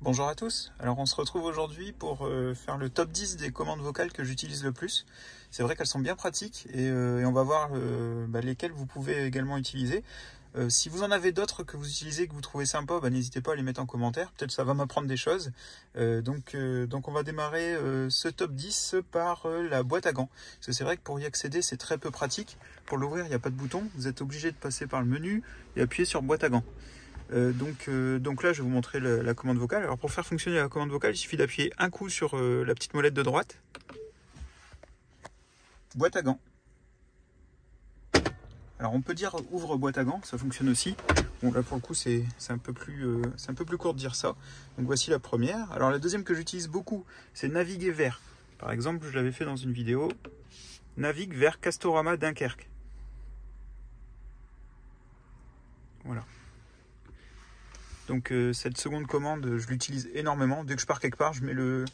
Bonjour à tous, alors on se retrouve aujourd'hui pour faire le top 10 des commandes vocales que j'utilise le plus. C'est vrai qu'elles sont bien pratiques et on va voir lesquelles vous pouvez également utiliser. Si vous en avez d'autres que vous utilisez, que vous trouvez sympa, n'hésitez pas à les mettre en commentaire, peut-être ça va m'apprendre des choses. Donc on va démarrer ce top 10 par la boîte à gants. Parce que c'est vrai que pour y accéder c'est très peu pratique. Pour l'ouvrir il n'y a pas de bouton, vous êtes obligé de passer par le menu et appuyer sur boîte à gants. Donc là je vais vous montrer la commande vocale. Alors pour faire fonctionner la commande vocale, il suffit d'appuyer un coup sur la petite molette de droite. Boîte à gants. Alors on peut dire ouvre boîte à gants, ça fonctionne aussi. Bon là pour le coup c'est un peu plus court de dire ça. Donc voici la première. Alors la deuxième que j'utilise beaucoup, c'est naviguer vers. Par exemple, je l'avais fait dans une vidéo. Navigue vers Castorama Dunkerque. Voilà. Donc cette seconde commande, je l'utilise énormément. Dès que je pars quelque part, je mets le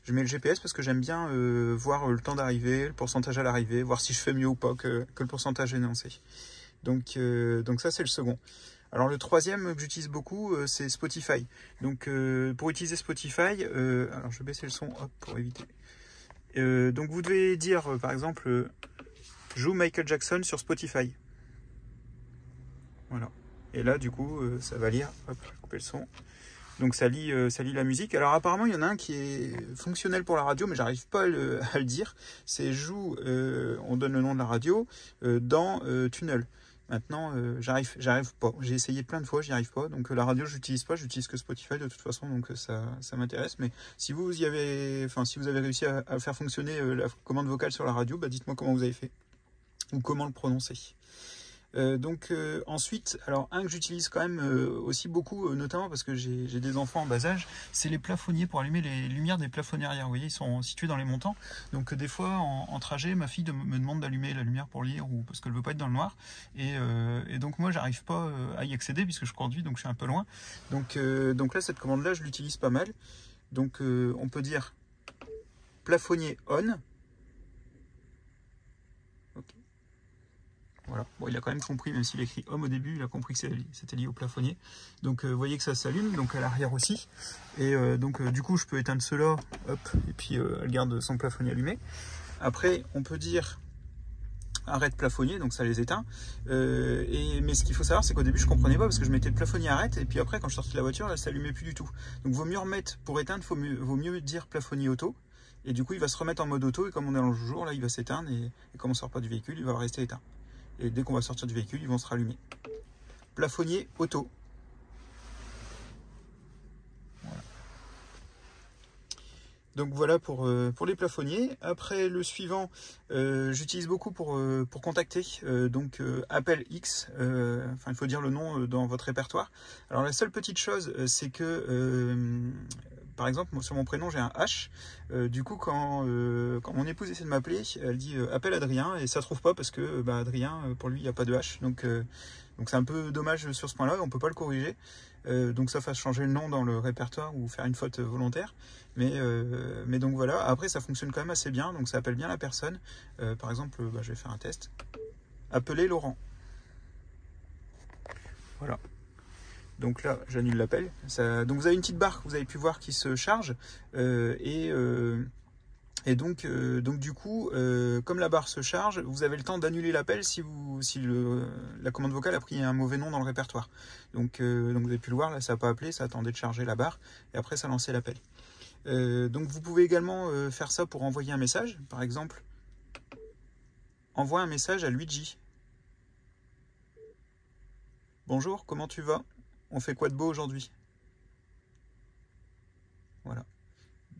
GPS parce que j'aime bien voir le temps d'arrivée, le pourcentage à l'arrivée, voir si je fais mieux ou pas que le pourcentage énoncé. Donc ça c'est le second. Alors le troisième que j'utilise beaucoup, c'est Spotify. Donc pour utiliser Spotify, alors je vais baisser le son hop, pour éviter. Donc vous devez dire par exemple joue Michael Jackson sur Spotify. Voilà. Et là, du coup, ça va lire. Hop, je vais couper le son. Donc ça lit la musique. Alors apparemment, il y en a un qui est fonctionnel pour la radio, mais j'arrive pas à le dire. C'est joue, on donne le nom de la radio, dans Tunnel. Maintenant, j'arrive pas. J'ai essayé plein de fois, j'y arrive pas. Donc la radio, j'utilise pas, j'utilise que Spotify de toute façon, donc ça m'intéresse. Mais si vous avez réussi à faire fonctionner la commande vocale sur la radio, dites-moi comment vous avez fait ou comment le prononcer. Ensuite, alors un que j'utilise quand même aussi beaucoup, notamment parce que j'ai des enfants en bas âge, c'est les plafonniers pour allumer les lumières des plafonniers arrière. Vous voyez, ils sont situés dans les montants. Donc des fois en trajet, ma fille me demande d'allumer la lumière pour lire ou parce qu'elle veut pas être dans le noir. Et donc moi, j'arrive pas à y accéder puisque je conduis, donc je suis un peu loin. Donc là, cette commande-là, je l'utilise pas mal. Donc on peut dire plafonnier on. Voilà. Bon, il a quand même compris, même s'il a écrit homme au début, il a compris que c'était lié au plafonnier. Donc vous voyez que ça s'allume, donc à l'arrière aussi. Et du coup, je peux éteindre cela, hop, et puis elle garde son plafonnier allumé. Après, on peut dire arrête plafonnier, donc ça les éteint. Mais ce qu'il faut savoir, c'est qu'au début, je comprenais pas parce que je mettais le plafonnier arrête, et puis après, quand je sortais de la voiture, elle s'allumait plus du tout. Donc vaut mieux remettre, pour éteindre, vaut mieux dire plafonnier auto. Et du coup, il va se remettre en mode auto, et comme on est dans le jour, là, il va s'éteindre, et comme on sort pas du véhicule, il va rester éteint. Et dès qu'on va sortir du véhicule, ils vont se rallumer. Plafonnier auto. Voilà. Donc voilà pour les plafonniers. Après le suivant, j'utilise beaucoup pour contacter. Appel X. Il faut dire le nom dans votre répertoire. Alors la seule petite chose, c'est que par exemple, sur mon prénom, j'ai un H. Du coup, quand mon épouse essaie de m'appeler, elle dit appelle Adrien et ça trouve pas parce que Adrien, pour lui, il n'y a pas de H. Donc c'est un peu dommage sur ce point-là, on peut pas le corriger. Donc ça fasse changer le nom dans le répertoire ou faire une faute volontaire. Mais donc voilà, après ça fonctionne quand même assez bien, donc ça appelle bien la personne. Par exemple, je vais faire un test. Appeler Laurent. Voilà. Donc là, j'annule l'appel. Donc vous avez une petite barre que vous avez pu voir qui se charge. Donc du coup, comme la barre se charge, vous avez le temps d'annuler l'appel si la commande vocale a pris un mauvais nom dans le répertoire. Donc vous avez pu le voir, là ça n'a pas appelé, ça attendait de charger la barre, et après ça lançait l'appel. Donc vous pouvez également faire ça pour envoyer un message. Par exemple, envoie un message à Luigi. Bonjour, comment tu vas? On fait quoi de beau aujourd'hui? Voilà.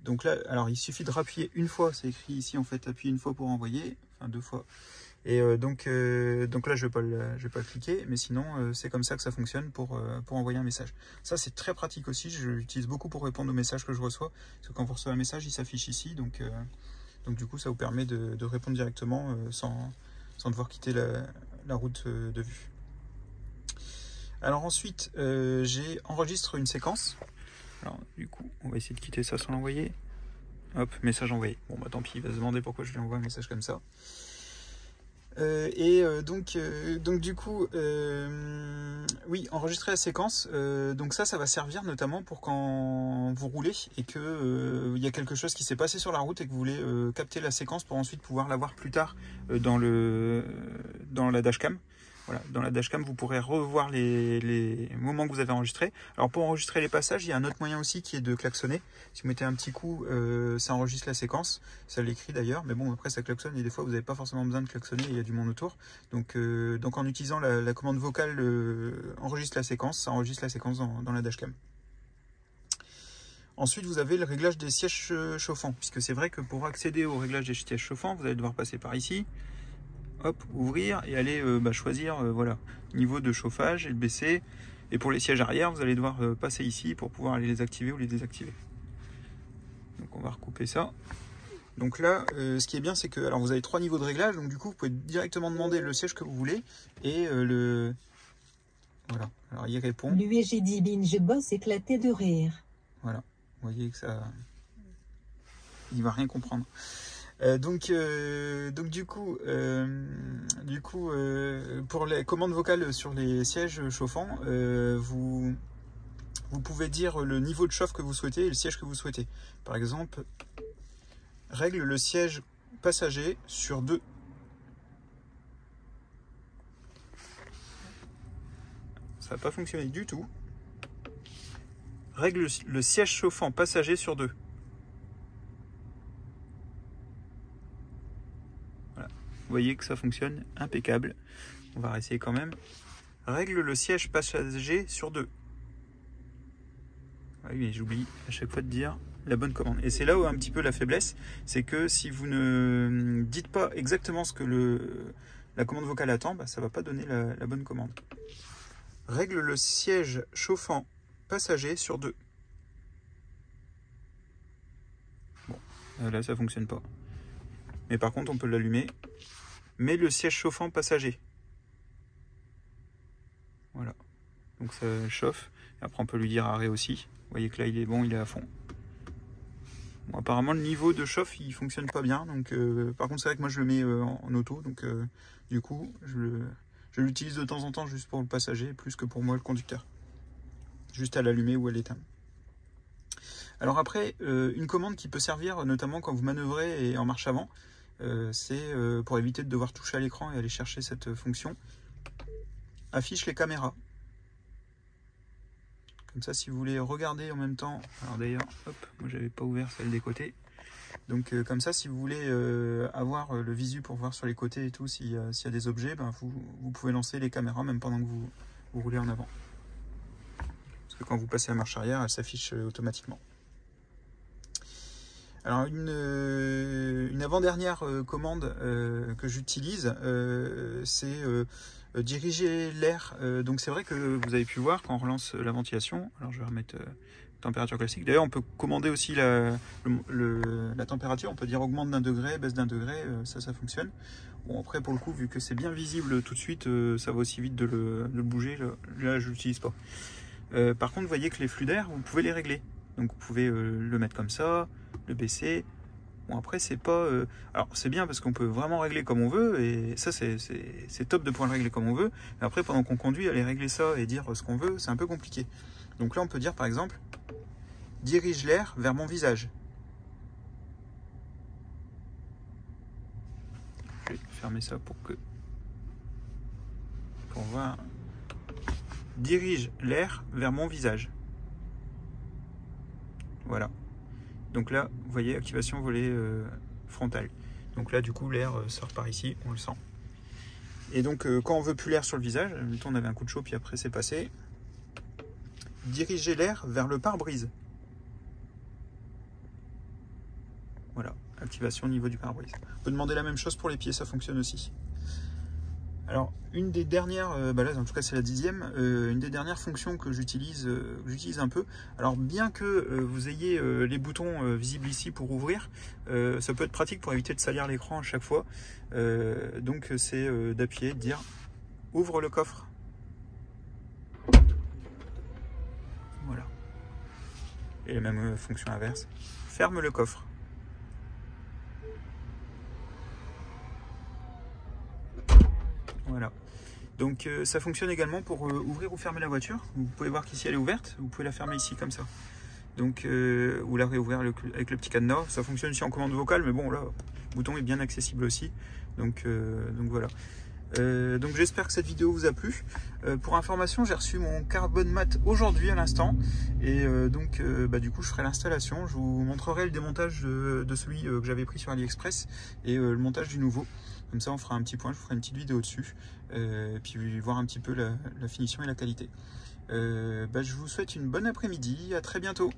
Donc là, alors il suffit de rappuyer une fois, c'est écrit ici en fait, appuyer une fois pour envoyer, enfin 2 fois. Et donc là je vais pas le cliquer, mais sinon c'est comme ça que ça fonctionne pour envoyer un message. Ça c'est très pratique aussi, je l'utilise beaucoup pour répondre aux messages que je reçois, parce que quand vous recevez un message, il s'affiche ici, donc du coup ça vous permet de répondre directement sans devoir quitter la route de vue. Alors ensuite, enregistre une séquence. Alors du coup, on va essayer de quitter ça sans l'envoyer. Hop, message envoyé. Bon tant pis, il va se demander pourquoi je lui envoie un message comme ça. Donc du coup, oui, enregistrer la séquence. Donc ça va servir notamment pour quand vous roulez et que il y a quelque chose qui s'est passé sur la route et que vous voulez capter la séquence pour ensuite pouvoir la voir plus tard dans la dashcam. Voilà, dans la dashcam, vous pourrez revoir les moments que vous avez enregistrés. Alors pour enregistrer les passages, il y a un autre moyen aussi qui est de klaxonner. Si vous mettez un petit coup, ça enregistre la séquence. Ça l'écrit d'ailleurs, mais bon, après ça klaxonne et des fois vous n'avez pas forcément besoin de klaxonner, il y a du monde autour. Donc en utilisant la commande vocale enregistre la séquence, ça enregistre la séquence dans la dashcam. Ensuite, vous avez le réglage des sièges chauffants, puisque c'est vrai que pour accéder au réglage des sièges chauffants, vous allez devoir passer par ici. Hop, ouvrir et aller choisir voilà, niveau de chauffage et le baisser. Et pour les sièges arrière, vous allez devoir passer ici pour pouvoir aller les activer ou les désactiver. Donc on va recouper ça. Donc là, ce qui est bien, c'est que alors vous avez 3 niveaux de réglage, donc du coup vous pouvez directement demander le siège que vous voulez et voilà. Alors il répond. J'ai dit bin, je bosse éclaté de rire. Voilà, vous voyez que ça, il va rien comprendre. Donc du coup, pour les commandes vocales sur les sièges chauffants, vous pouvez dire le niveau de chauffe que vous souhaitez et le siège que vous souhaitez. Par exemple, règle le siège passager sur 2. Ça n'a pas fonctionné du tout. Règle le siège chauffant passager sur 2. Vous voyez que ça fonctionne impeccable. On va réessayer quand même. Règle le siège passager sur 2. Oui, j'oublie à chaque fois de dire la bonne commande. Et c'est là où un petit peu la faiblesse, c'est que si vous ne dites pas exactement ce que la commande vocale attend, ça ne va pas donner la bonne commande. Règle le siège chauffant passager sur 2. Bon, là ça ne fonctionne pas. Mais par contre on peut l'allumer. Mais le siège chauffant passager. Voilà. Donc ça chauffe. Et après on peut lui dire arrêt aussi. Vous voyez que là il est bon, il est à fond. Bon, apparemment le niveau de chauffe il fonctionne pas bien. Donc par contre c'est vrai que moi je le mets en auto. Donc du coup je l'utilise de temps en temps juste pour le passager plus que pour moi le conducteur. Juste à l'allumer ou à l'éteindre. Alors après, une commande qui peut servir notamment quand vous manœuvrez et en marche avant. C'est pour éviter de devoir toucher à l'écran et aller chercher cette fonction. Affiche les caméras. Comme ça, si vous voulez regarder en même temps. Alors d'ailleurs, hop, moi j'avais pas ouvert celle des côtés. Donc comme ça, si vous voulez avoir le visu pour voir sur les côtés et tout, s'il y a des objets, vous pouvez lancer les caméras même pendant que vous roulez en avant. Parce que quand vous passez à marche arrière, elle s'affiche automatiquement. Alors une avant-dernière commande que j'utilise, c'est diriger l'air. Donc c'est vrai que vous avez pu voir quand on relance la ventilation. Alors je vais remettre température classique. D'ailleurs on peut commander aussi la température. On peut dire augmente d'1 degré, baisse d'1 degré, ça fonctionne. Bon après pour le coup vu que c'est bien visible tout de suite, ça va aussi vite de le bouger. Là je l'utilise pas. Par contre vous voyez que les flux d'air, vous pouvez les régler. Donc vous pouvez le mettre comme ça, le baisser. Bon après c'est pas... alors c'est bien parce qu'on peut vraiment régler comme on veut et ça c'est top de pouvoir le régler comme on veut. Mais après pendant qu'on conduit, aller régler ça et dire ce qu'on veut, c'est un peu compliqué. Donc là on peut dire par exemple, dirige l'air vers mon visage. Je vais fermer ça pour voir. Dirige l'air vers mon visage. Voilà. Donc là, vous voyez, activation volet frontal. Donc là, du coup, l'air sort par ici, on le sent. Et donc, quand on veut plus l'air sur le visage, mettons on avait un coup de chaud, puis après c'est passé. Diriger l'air vers le pare-brise. Voilà, activation au niveau du pare-brise. On peut demander la même chose pour les pieds, ça fonctionne aussi. Alors, une des dernières, là en tout cas c'est la 10e, une des dernières fonctions que j'utilise un peu. Alors bien que vous ayez les boutons visibles ici pour ouvrir, ça peut être pratique pour éviter de salir l'écran à chaque fois. Donc c'est d'appuyer, de dire ouvre le coffre. Voilà. Et la même fonction inverse, ferme le coffre. Voilà. Donc ça fonctionne également pour ouvrir ou fermer la voiture. Vous pouvez voir qu'ici elle est ouverte, vous pouvez la fermer ici comme ça. Donc, ou la réouvrir avec le petit cadenas. Ça fonctionne aussi en commande vocale, mais bon là, le bouton est bien accessible aussi. Donc voilà. Donc j'espère que cette vidéo vous a plu. Pour information, j'ai reçu mon carbone mat aujourd'hui à l'instant. Et du coup je ferai l'installation. Je vous montrerai le démontage de celui que j'avais pris sur AliExpress et le montage du nouveau. Comme ça on fera un petit point, je vous ferai une petite vidéo dessus. Puis voir un petit peu la finition et la qualité. Je vous souhaite une bonne après-midi, à très bientôt.